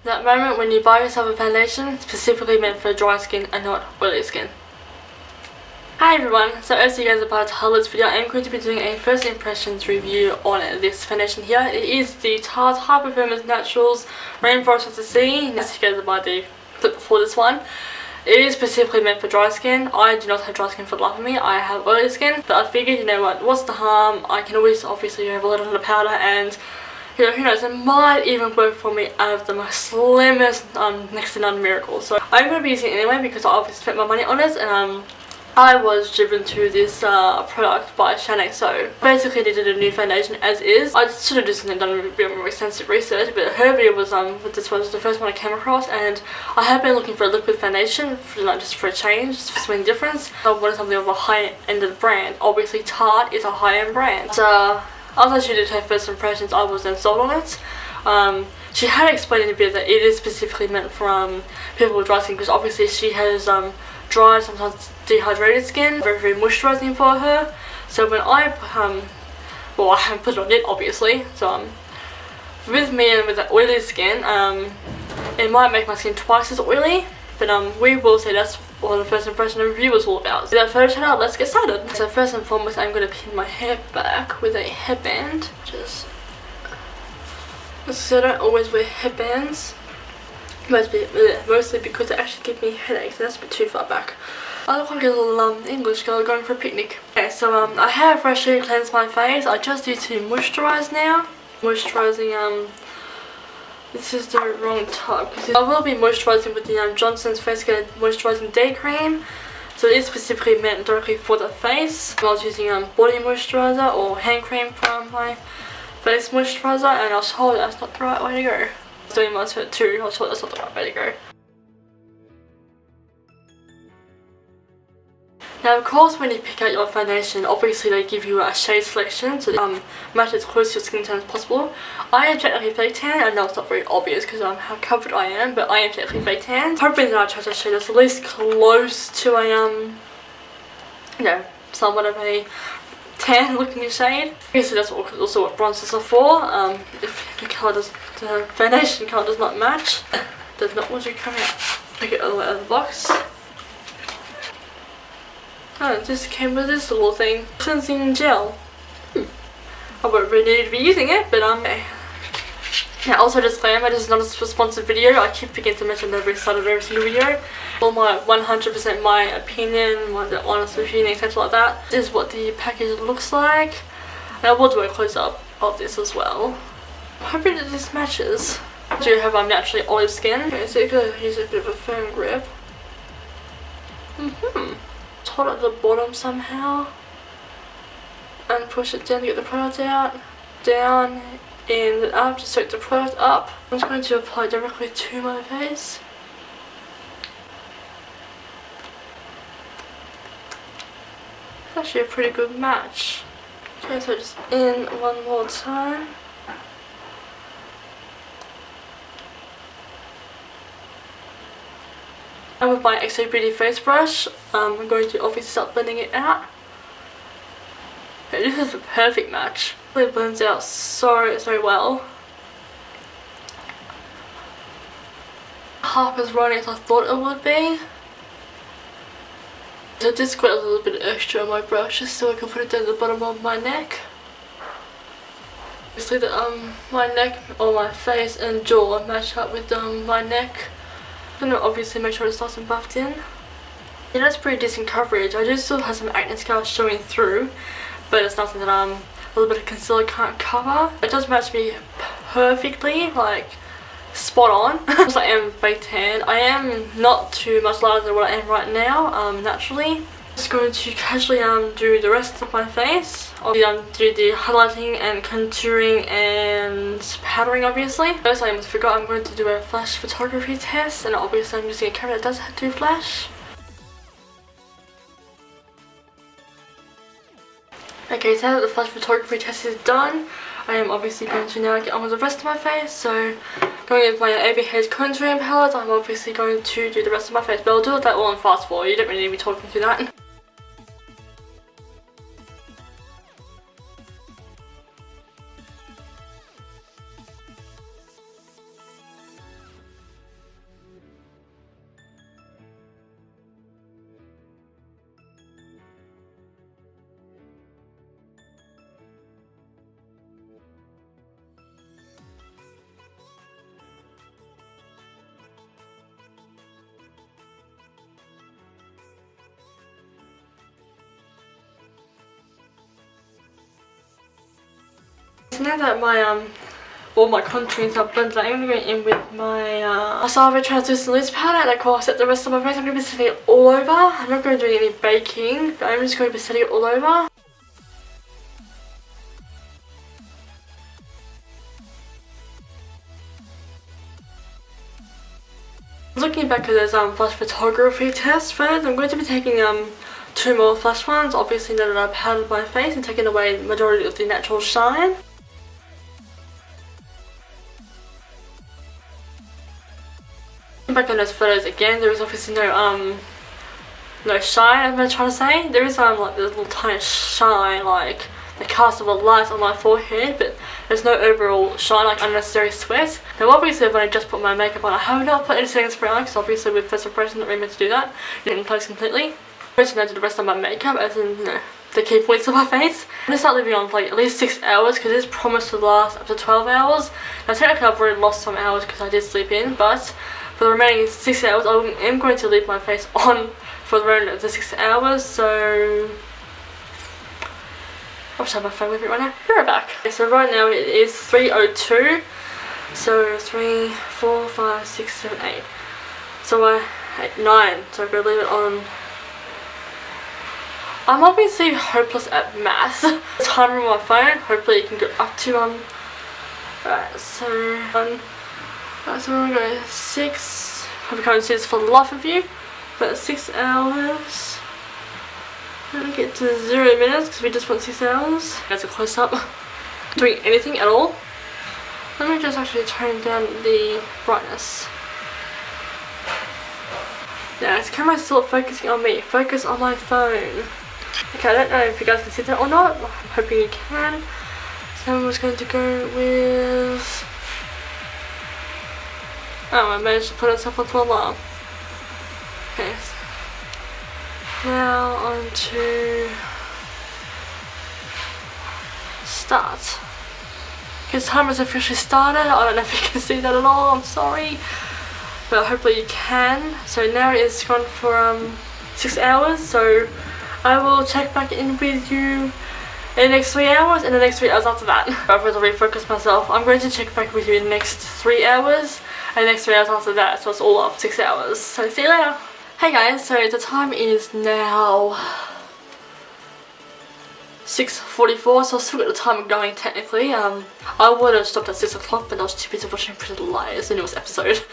That moment when you buy yourself a foundation specifically meant for dry skin and not oily skin. Hi everyone, so as you guys are about to tell this video, I'm going to be doing a first impressions review on this foundation here. It is the Tarte High Performance Naturals Rainforest of the Sea. As you guys are about to click before this one. It is specifically meant for dry skin. I do not have dry skin for the life of me. I have oily skin, but I figured, you know what, what's the harm? I can always obviously have a little bit of powder and you know, who knows, it might even work for me out of the most slimmest next to none miracle. So I'm going to be using it anyway because I obviously spent my money on it, and I was driven to this product by Shanique. So basically they did a new foundation as is. I should have just done a bit more extensive research, but her video was this was the first one I came across, and I have been looking for a liquid foundation for, like, just for a change, just for something different. I wanted something of a high end of the brand. Obviously Tarte is a high end brand. After she did her first impressions, I was then sold on it. She had explained in a bit that it is specifically meant for people with dry skin, because obviously she has dry, sometimes dehydrated skin, very, very moisturising for her. So when I well, I haven't put it on it obviously, so with me and with that oily skin, it might make my skin twice as oily, but we will say that's what the first impression review was all about. So without further ado, let's get started. So first and foremost, I'm going to pin my hair back with a headband, just so I don't always wear headbands, mostly because they actually give me headaches, and that's a bit too far back. I look like a little English girl going for a picnic. Okay, so I have freshly cleansed my face. I just need to moisturise now. Moisturising, this is the wrong type, because I will be moisturising with the Johnson's Face Care Moisturising Day Cream. So it is specifically meant directly for the face. I was using body moisturiser or hand cream for my face moisturiser, and I was told that's not the right way to go. I was doing my hurt too. I was told that's not the right way to go. Now of course when you pick out your foundation, obviously they give you a shade selection so that match as close to your skin tone as possible. I am technically fake tan. I know it's not very obvious because how covered I am, but I am technically fake tan. Hoping that I chose a shade that's at least close to a you know, somewhat of a tan looking shade. Obviously that's also what bronzers are for. If the foundation colour does not match, does not want to come out. Take it all the way out of the box. Oh, it just came with this little thing. Cleansing gel. I won't really need to be using it, but okay. Now also disclaimer, this is not a sponsored video. I keep forgetting to mention that at the start of every single video. All my 100% my opinion, my honest opinion, etc. like that. This is what the package looks like. And I will do a close up of this as well. I'm hoping that this matches. I do have naturally olive skin. Okay, so you're going to use a bit of a firm grip. Hold at the bottom somehow and push it down to get the product out, down and then up to soak the product up. I'm just going to apply directly to my face. It's actually a pretty good match. Okay, so just in one more time. And with my XO Beauty face brush, I'm going to obviously start blending it out. Okay, this is a perfect match. It really blends out so well. Half as runny as I thought it would be. So I just got a little bit extra on my brush just so I can put it down the bottom of my neck. Obviously my neck or my face and jaw match up with my neck. I'm gonna obviously make sure it's nice and buffed in. Yeah, that's pretty decent coverage. I do still have some acne scars showing through, but it's nothing that a little bit of concealer can't cover. It does match me perfectly, like spot on. Because I am fake tan. I am not too much lighter than what I am right now, naturally. Just going to casually do the rest of my face. I'll do the highlighting and contouring and powdering obviously. First I almost forgot, I'm going to do a flash photography test, and obviously I'm using a camera that does do flash. Okay, so now that the flash photography test is done, I am obviously going to now get on with the rest of my face. So going with my overhead contouring palette, I'm obviously going to do the rest of my face, but I'll do that all in fast forward. You don't really need me talking through that. So now that my all my contours are blended, I'm going to go in with my Mascara Translucent Loose Powder, and of course set the rest of my face. I'm going to be setting it all over. I'm not going to do any baking, but I'm just going to be setting it all over. Looking back at those flash photography test photos, I'm going to be taking 2 more flash ones, obviously that are powdered my face and taking away the majority of the natural shine. Back on those photos again, there is obviously no shine, I'm going to try to say. There is like this little tiny shine, like the cast of a light on my forehead, but there's no overall shine, like unnecessary sweat. Now obviously when I just put my makeup on, I have not put any setting spray on, because obviously with first impression not really meant to do that. Get it in place completely. I'm going to now do the rest of my makeup, as in, you know, the key points of my face. I'm going to start leaving on for like at least 6 hours, because it's promised to last up to 12 hours. Now technically I've already lost some hours because I did sleep in, but for the remaining 6 hours, I am going to leave my face on for the remainder of the 6 hours, so I'll just have my phone with me right now. Be right back. Okay, so right now it is 3:02, so 3, 4, 5, 6, 7, 8. So 9, so I'm going to leave it on. I'm obviously hopeless at math. The timer on my phone, hopefully you can go up to alright, so so we're gonna go 6, probably can't see this for the life of you, but 6 hours. Let me get to 0 minutes because we just went 6 hours. That's a close up. Doing anything at all. Let me just actually turn down the brightness. Now, is the camera still focusing on me? Focus on my phone. Okay, I don't know if you guys can see that or not. I'm hoping you can. So I'm just going to go with. Oh, I managed to put myself onto alarm. Okay. Now on to start. Because time has officially started. I don't know if you can see that at all, I'm sorry. But hopefully you can. So now it is gone for 6 hours. So I will check back in with you in the next 3 hours and the next 3 hours after that. I've got to refocus myself. I'm going to check back with you in the next 3 hours and the next 3 hours after that. So it's all up 6 hours. So see you later. Hey guys, so the time is now 6:44, so I've still got the time going technically. I would have stopped at 6 o'clock, but I was too busy watching Pretty Little Liars, the newest episode.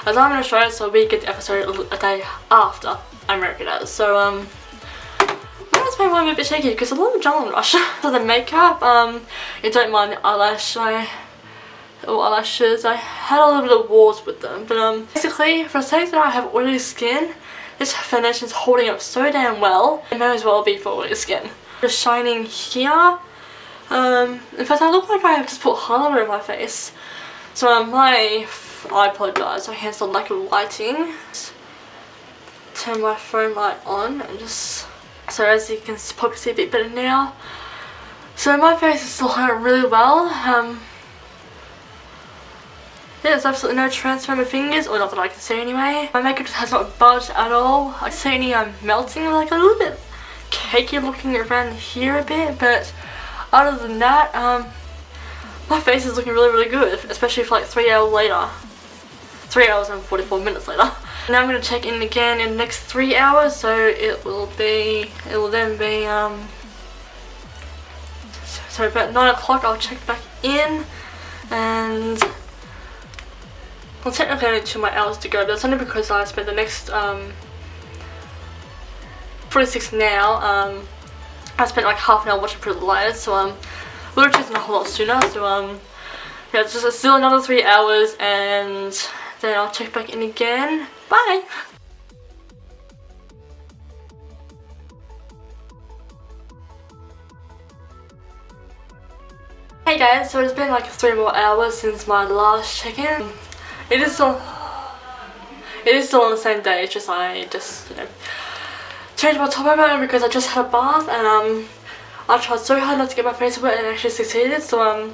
As I'm in Australia, so we get the episode a day after America does. So that's why I'm a bit shaky, because a lot of adrenaline rush. So the makeup, you don't mind the eyelashes, I had a little bit of wars with them, but basically for the sake that I have oily skin, this foundation is holding up so damn well. It may as well be for oily skin. Just shining here. In fact, I look like I have just put highlighter in my face. So I apologise, I had some lack of lighting. Turn my phone light on and just so as you can probably see a bit better now. So my face is still holding up really well. There's absolutely no transfer on my fingers, or not that I can see anyway. My makeup just has not budged at all. I see any melting, like a little bit cakey looking around here a bit, but other than that, my face is looking really good, especially for like 3 hours later. 3 hours and 44 minutes later. Now I'm going to check in again in the next 3 hours, so it will then be, so about 9 o'clock I'll check back in, and well, technically only 2 more hours to go, but that's only because I spent the next 46 now. I spent like half an hour watching Pretty Little Liars, so we're choosing a whole lot sooner. So yeah, it's just still another 3 hours, and then I'll check back in again. Bye. Hey guys, so it's been like 3 more hours since my last check-in. It is still on the same day. It's just I just, you know, changed my top over because I just had a bath, and I tried so hard not to get my face wet and actually succeeded. So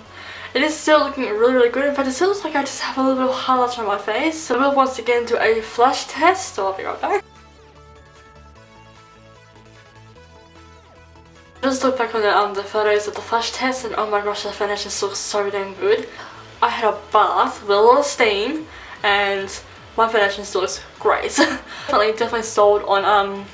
it is still looking really good. In fact, it still looks like I just have a little bit of highlights on my face. So we'll once again do a flash test. So I'll be right back. Just look back on the photos of the flash test, and oh my gosh, the foundation looks so damn good. I had a bath with a lot of steam, and my foundation still looks great. definitely sold on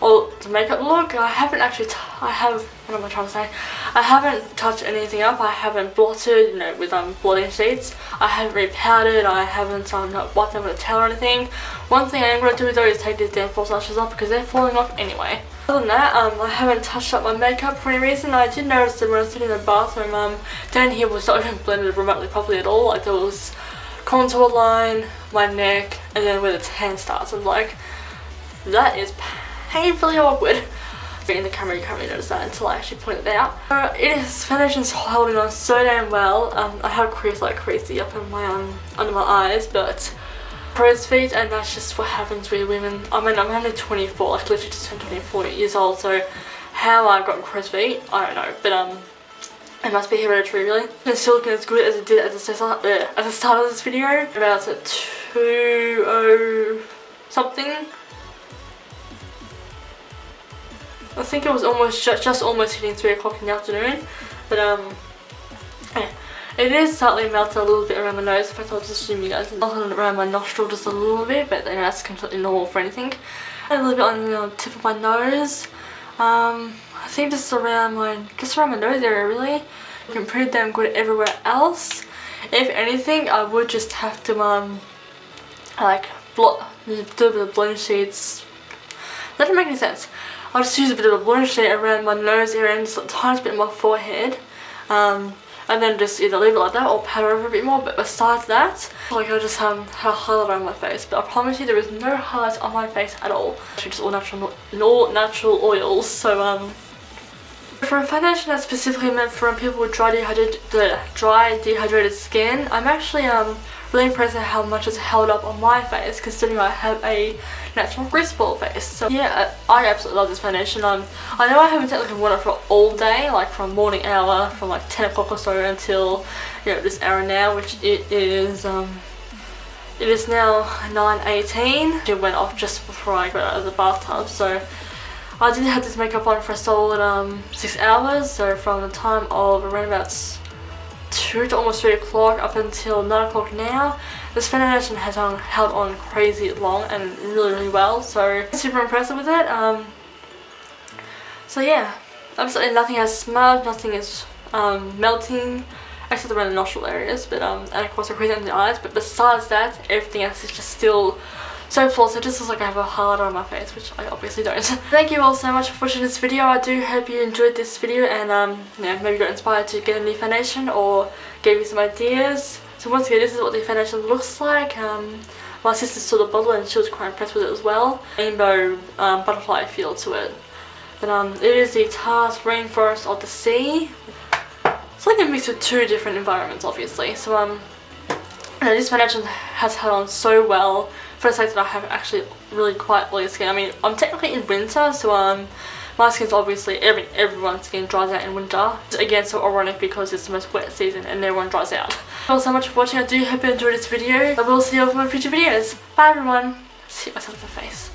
all the makeup look. I haven't actually what am I trying to say? I haven't touched anything up. I haven't blotted, with blotting sheets. I haven't repowdered. I haven't not wiped them with a towel or anything. One thing I am going to do though is take these damn false lashes off because they're falling off anyway. Other than that, I haven't touched up my makeup for any reason. I did notice that when I was sitting in the bathroom, down here was not even blended remotely properly at all. Like there was contour line, my neck, and then where the tan starts. I'm like, that is painfully awkward. In the camera you can't really notice that until I actually point it out. Foundation's holding on so damn well. I have creasy up in my under my eyes, but crow's feet, and that's just what happens with women. I mean, I'm only 24, like literally just turned 24 years old, so how I've gotten crow's feet, I don't know, but it must be hereditary really. It's still looking as good as it did at the start of this video. About 2:00 something. I think it was just almost hitting 3 o'clock in the afternoon, but yeah. It is slightly melted a little bit around my nose. In fact, I'll just zoom you guys melted around my nostril just a little bit, but that's completely normal for anything. And a little bit on the tip of my nose. I think just around my nose area really. Looking pretty damn good everywhere else. If anything, I would just have to do a bit of blotting sheets. That doesn't make any sense. I'll just use a bit of a blotting sheet around my nose area and just a tiny bit on my forehead. And then just either leave it like that or powder over a bit more, but besides that, I just have a highlight on my face. But I promise you there is no highlights on my face at all. Actually just all natural oils, so for a foundation that's specifically meant for people with dry dehydrated skin, I'm actually really impressed at how much it's held up on my face, considering I have a natural grease ball face. So yeah, I absolutely love this foundation. I know I haven't technically worn it for all day, like from morning hour, from like 10 o'clock or so until this hour now, which it is now 9:18. It went off just before I got out of the bathtub, so I did have this makeup on for a solid 6 hours, so from the time of around about 2 to almost 3 o'clock up until 9 o'clock now. This foundation has held on crazy long and really well, so super impressed with it. So yeah, absolutely nothing has smudged, nothing is melting, except around the nostril areas, but and of course the crease under the eyes, but besides that, everything else is just still so flawless. It just looks like I have a highlighter on my face, which I obviously don't. Thank you all so much for watching this video. I do hope you enjoyed this video and maybe got inspired to get a new foundation or gave you some ideas. So once again, this is what the foundation looks like. My sister saw the bottle and she was quite impressed with it as well. Rainbow butterfly feel to it. But it is the Tarte Rainforest of the Sea. It's like a mix of 2 different environments, obviously. So this foundation has held on so well. For the sake that I have actually really quite oily skin. I mean, I'm technically in winter, so my skin's obviously, everyone's skin dries out in winter. Again, so ironic because it's the most wet season and everyone dries out. Thank you all so much for watching. I do hope you enjoyed this video. I will see you all in my future videos. Bye everyone. See myself in the face.